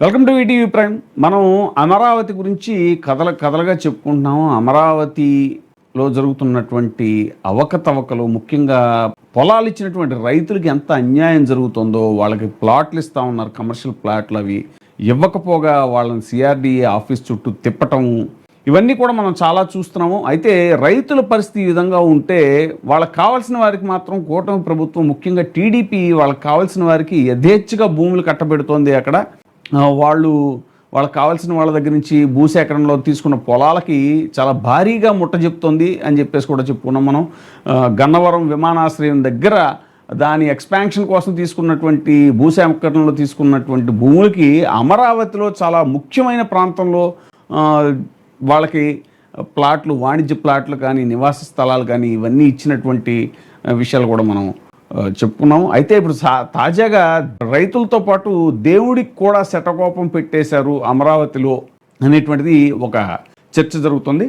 Welcome to ETV prime. మనం అమరావతి గురించి కథలుగా చెప్పుకుంటున్నాము. అమరావతిలో జరుగుతున్నటువంటి అవకతవకలు, ముఖ్యంగా పొలాలు ఇచ్చినటువంటి రైతులకి ఎంత అన్యాయం జరుగుతుందో, వాళ్ళకి ప్లాట్లు ఇస్తూ ఉన్నారు, కమర్షియల్ ప్లాట్లు. అవి ఇవ్వకపోగా వాళ్ళని సిఆర్డీఏ ఆఫీస్ చుట్టూ తిప్పటం, ఇవన్నీ కూడా మనం చాలా చూస్తున్నాము. అయితే రైతుల పరిస్థితి ఈ విధంగా ఉంటే వాళ్ళకి కావాల్సిన వారికి మాత్రం కూటమి ప్రభుత్వం, ముఖ్యంగా టీడీపీ, వాళ్ళకి కావాల్సిన వారికి యథేచ్ఛగా భూములు కట్టబెడుతోంది. అక్కడ వాళ్ళకి కావాల్సిన వాళ్ళ దగ్గర నుంచి భూసేకరణలో తీసుకున్న పొలాలకి చాలా భారీగా ముట్ట చెప్తోంది అని చెప్పేసి కూడా చెప్పుకున్నాం మనం. గన్నవరం విమానాశ్రయం దగ్గర దాని ఎక్స్పాన్షన్ కోసం తీసుకున్నటువంటి భూసేకరణలో తీసుకున్నటువంటి భూములకి అమరావతిలో చాలా ముఖ్యమైన ప్రాంతంలో వాళ్ళకి ప్లాట్లు, వాణిజ్య ప్లాట్లు కానీ, నివాస స్థలాలు కానీ, ఇవన్నీ ఇచ్చినటువంటి విషయాలు కూడా మనం చెప్పుకున్నాము. అయితే ఇప్పుడు తాజాగా రైతులతో పాటు దేవుడికి కూడా శటకోపం పెట్టేశారు అమరావతిలో అనేటువంటిది ఒక చర్చ జరుగుతుంది.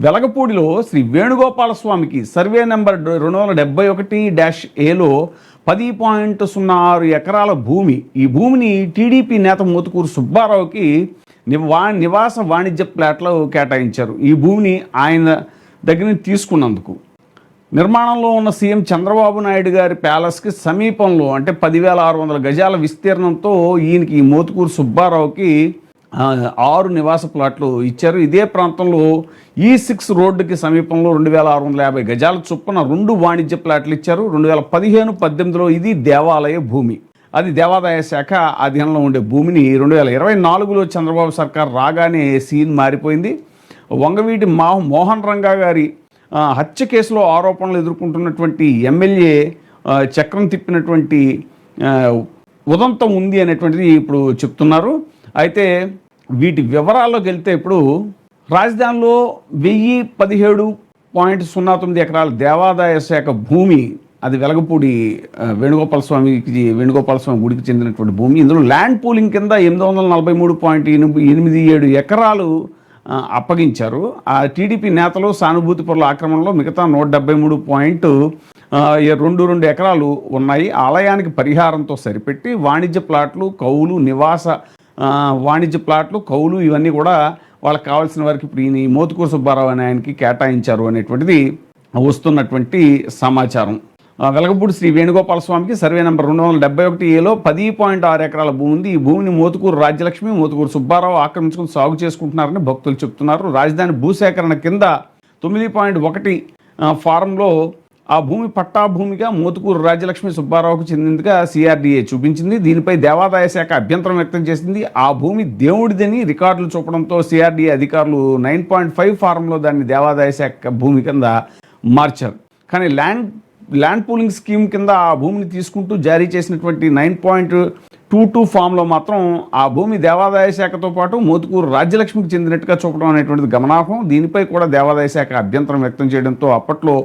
వెలగపూడిలో శ్రీ వేణుగోపాల స్వామికి సర్వే నెంబర్ 271-ఏలో 10.06 ఎకరాల భూమి, ఈ భూమిని టీడీపీ నేత మోతుకూరు సుబ్బారావుకి నివాస వాణిజ్య ప్లాట్లు కేటాయించారు. ఈ భూమిని ఆయన దగ్గర నుంచి తీసుకున్నందుకు నిర్మాణంలో ఉన్న సీఎం చంద్రబాబు నాయుడు గారి ప్యాలెస్కి సమీపంలో, అంటే 10,600 గజాల విస్తీర్ణంతో ఈయనకి, ఈ మోతుకూరు సుబ్బారావుకి 6 నివాస ప్లాట్లు ఇచ్చారు. ఇదే ప్రాంతంలో E6 రోడ్డుకి సమీపంలో 2,650 గజాల చొప్పున 2 వాణిజ్య ప్లాట్లు ఇచ్చారు. 2015-18లో ఇది దేవాలయ భూమి. అది దేవాదాయ శాఖ అధీనంలో ఉండే భూమిని 2024లో చంద్రబాబు సర్కార్ రాగానే సీన్ మారిపోయింది. వంగవీటి మోహన్ రంగా గారి హత్య కేసులో ఆరోపణలు ఎదుర్కొంటున్నటువంటి ఎమ్మెల్యే చక్రం తిప్పినటువంటి ఉదంతం ఉంది అనేటువంటిది ఇప్పుడు చెప్తున్నారు. అయితే వీటి వివరాల్లోకి వెళ్తే, ఇప్పుడు రాజధానిలో 1017.09 ఎకరాల దేవాదాయ శాఖ భూమి, అది వెలగపూడి వేణుగోపాల స్వామి గుడికి చెందినటువంటి భూమి. ఇందులో ల్యాండ్ పూలింగ్ కింద 843.87 ఎకరాలు అప్పగించారు. ఆ టీడీపీ నేతలు, సానుభూతి పరుల ఆక్రమణలో మిగతా 173.22 ఎకరాలు ఉన్నాయి. ఆలయానికి పరిహారంతో సరిపెట్టి వాణిజ్య ప్లాట్లు, కౌలు, నివాస వాణిజ్య ప్లాట్లు, కౌలు, ఇవన్నీ కూడా వాళ్ళకి కావాల్సిన వారికి ఇప్పుడు ఈ మోతుకూరు సుబ్బారావు అనే ఆయనకి కేటాయించారు అనేటువంటిది వస్తున్నటువంటి సమాచారం. వెలగపూడి శ్రీ వేణుగోపాల స్వామికి సర్వే నెంబర్ 271-ఏలో 10.6 ఎకరాల భూమి ఉంది. ఈ భూమిని మోతుకూరు రాజ్యలక్ష్మి, మోతుకూరు సుబ్బారావు ఆక్రమించుకుని సాగు చేసుకుంటున్నారని భక్తులు చెప్తున్నారు. రాజధాని భూసేకరణ కింద 9.1 ఫారంలో ఆ భూమి పట్టా భూమిగా మోతుకూరు రాజ్యలక్ష్మి సుబ్బారావుకు చెందిందిగా సిఆర్డీఏ చూపించింది. దీనిపై దేవాదాయ శాఖ అభ్యంతరం వ్యక్తం చేసింది. ఆ భూమి దేవుడిదని రికార్డులు చూపడంతో సిఆర్డీఏ అధికారులు 9.5 ఫారంలో దాన్ని దేవాదాయ శాఖ భూమి కింద మార్చారు. కానీ ల్యాండ్ పూలింగ్ స్కీమ్ కింద ఆ భూమిని తీసుకుంటూ జారీ చేసినటువంటి 9.22 ఫామ్లో మాత్రం ఆ భూమి దేవాదాయ శాఖతో పాటు మోతుకూరు రాజ్యలక్ష్మికి చెందినట్టుగా చూపడం అనేటువంటిది గమనార్హం. దీనిపై కూడా దేవాదాయ శాఖ అభ్యంతరం వ్యక్తం చేయడంతో అప్పట్లో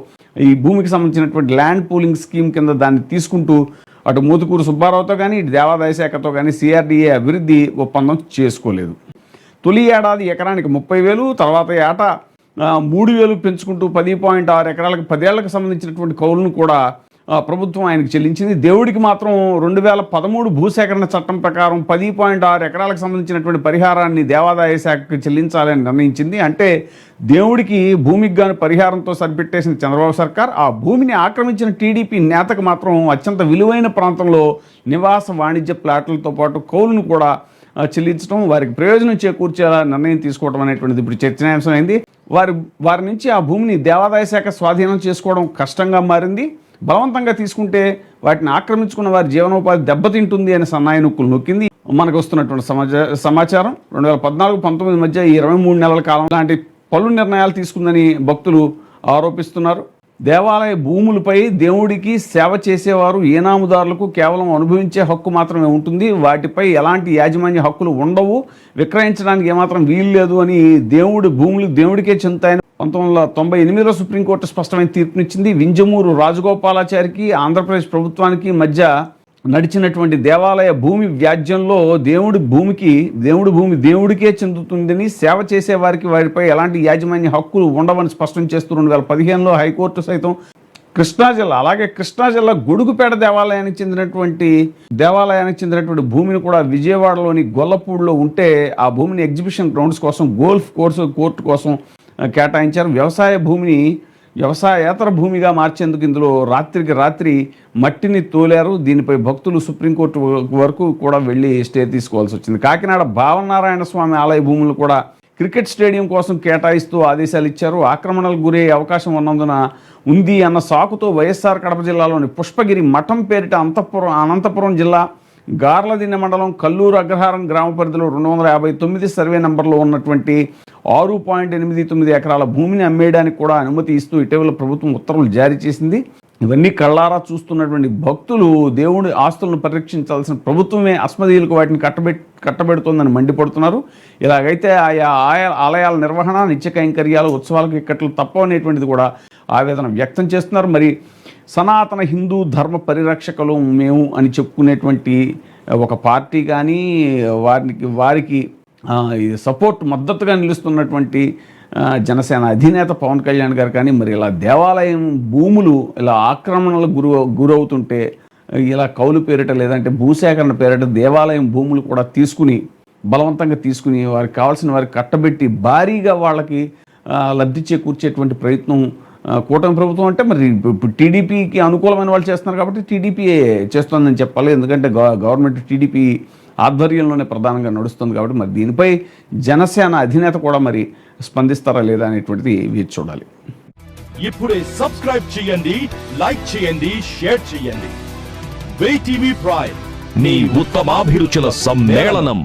ఈ భూమికి సంబంధించినటువంటి ల్యాండ్ పూలింగ్ స్కీమ్ కింద దాన్ని తీసుకుంటూ అటు మోతుకూరు సుబ్బారావుతో కానీ, ఇటు దేవాదాయ శాఖతో కానీ సిఆర్డీఏ అభివృద్ధి ఒప్పందం చేసుకోలేదు. తొలి ఏడాది ఎకరానికి 30,000, తర్వాత ఏటా 3,000 పెంచుకుంటూ 10.6 ఎకరాలకు 10 ఏళ్లకు సంబంధించినటువంటి కౌలును కూడా ప్రభుత్వం ఆయనకు చెల్లించింది. దేవుడికి మాత్రం 2013 భూసేకరణ చట్టం ప్రకారం 10.6 ఎకరాలకు సంబంధించినటువంటి పరిహారాన్ని దేవాదాయ శాఖకు చెల్లించాలని నిర్ణయించింది. అంటే దేవుడికి భూమికి గాను పరిహారంతో సరిపెట్టేసిన చంద్రబాబు సర్కార్ ఆ భూమిని ఆక్రమించిన టీడీపీ నేతకు మాత్రం అత్యంత విలువైన ప్రాంతంలో నివాస వాణిజ్య ప్లాట్లతో పాటు కౌలును కూడా చెల్లించడం, వారికి ప్రయోజనం చేకూర్చేలా నిర్ణయం తీసుకోవడం అనేటువంటిది ఇప్పుడు చర్చనీయాంశమైంది. వారి నుంచి ఆ భూమిని దేవాదాయ శాఖ స్వాధీనం చేసుకోవడం కష్టంగా మారింది. బలవంతంగా తీసుకుంటే వాటిని ఆక్రమించుకున్న వారి జీవనోపాధి దెబ్బతింటుంది అని సన్నాయి నొక్కులు నొక్కింది. మనకు వస్తున్నటువంటి సమాచారం 2014-19 మధ్య ఈ 23 నెలల కాలం లాంటి పలు నిర్ణయాలు తీసుకుందని భక్తులు ఆరోపిస్తున్నారు. దేవాలయ భూములపై దేవుడికి సేవ చేసేవారు, ఏనాముదారులకు కేవలం అనుభవించే హక్కు మాత్రమే ఉంటుంది. వాటిపై ఎలాంటి యాజమాన్య హక్కులు ఉండవు, విక్రయించడానికి ఏమాత్రం వీలు లేదు అని భూములు దేవుడికే చెందుతాయని 1998లో సుప్రీంకోర్టు స్పష్టమైన తీర్పునిచ్చింది. వింజమూరు రాజగోపాలాచారికి, ఆంధ్రప్రదేశ్ ప్రభుత్వానికి మధ్య నడిచినటువంటి దేవాలయ భూమి వ్యాజ్యంలో దేవుడి భూమి దేవుడికే చెందుతుందని, సేవ చేసే వారికి వారిపై ఎలాంటి యాజమాన్య హక్కులు ఉండవని స్పష్టం చేస్తూ 2015లో హైకోర్టు సైతం కృష్ణా జిల్లా, అలాగే కృష్ణా జిల్లా గొడుగుపేట దేవాలయానికి చెందినటువంటి భూమిని కూడా విజయవాడలోని గొల్లపూడిలో ఉంటే ఆ భూమిని ఎగ్జిబిషన్ గ్రౌండ్స్ కోసం, గోల్ఫ్ కోర్టు కోసం కేటాయించారు. వ్యవసాయేతర భూమిగా మార్చేందుకు ఇందులో రాత్రికి రాత్రి మట్టిని తోలారు. దీనిపై భక్తులు సుప్రీంకోర్టు వరకు కూడా వెళ్ళి స్టే తీసుకోవాల్సి వచ్చింది. కాకినాడ భావనారాయణ స్వామి ఆలయ భూములు కూడా క్రికెట్ స్టేడియం కోసం కేటాయిస్తూ ఆదేశాలు ఇచ్చారు. ఆక్రమణలకు గురయ్యే అవకాశం ఉంది అన్న సాకుతో వైఎస్ఆర్ కడప జిల్లాలోని పుష్పగిరి మఠం పేరిట అనంతపురం జిల్లా గార్లదిన్నె మండలం కల్లూరు అగ్రహారం గ్రామ పరిధిలో 259 సర్వే నంబర్లో ఉన్నటువంటి 6.89 ఎకరాల భూమిని అమ్మేయడానికి కూడా అనుమతి ఇస్తూ ఇటీవల ప్రభుత్వం ఉత్తర్వులు జారీ చేసింది. ఇవన్నీ కళ్ళారా చూస్తున్నటువంటి భక్తులు దేవుడి ఆస్తులను పరిరక్షించాల్సిన ప్రభుత్వమే అస్మదీయులకు వాటిని కట్టబెడుతోందని మండిపడుతున్నారు. ఇలాగైతే ఆయా ఆలయాల నిర్వహణ, నిత్య కైంకర్యాలు, ఉత్సవాలకు ఇక్కట్లు తప్పవనేటువంటిది కూడా ఆవేదన వ్యక్తం చేస్తున్నారు. మరి సనాతన హిందూ ధర్మ పరిరక్షకులు మేము అని చెప్పుకునేటువంటి ఒక పార్టీ కానీ వారికి సపోర్ట్ మద్దతుగా నిలుస్తున్నటువంటి జనసేన అధినేత పవన్ కళ్యాణ్ గారు కానీ మరి ఇలా దేవాలయం భూములు ఇలా ఆక్రమణలకు గురవుతుంటే ఇలా కౌలు పేరిట లేదంటే భూసేకరణ పేరిట దేవాలయం భూములు కూడా బలవంతంగా తీసుకుని వారికి కావాల్సిన వారికి కట్టబెట్టి భారీగా వాళ్ళకి లబ్ధి చేకూర్చేటువంటి ప్రయత్నం కూటమి ప్రభుత్వం అంటే మరి టీడీపీకి అనుకూలమైన వాళ్ళు చేస్తున్నారు కాబట్టి టీడీపీయే చేస్తుందని చెప్పాలి. ఎందుకంటే గవర్నమెంట్ టీడీపీ ఆధ్వర్యంలోనే ప్రధానంగా నడుస్తుంది కాబట్టి మరి దీనిపై జనసేన అధినేత కూడా మరి స్పందిస్తారా లేదా అనేటువంటిది వేచి చూడాలి. ఇప్పుడే సబ్స్క్రైబ్ చేయండి, లైక్ చేయండి, షేర్ చేయండి. VTV ప్రైమ్, నీ ఉత్తమాభిరుచుల సమ్మేళనం.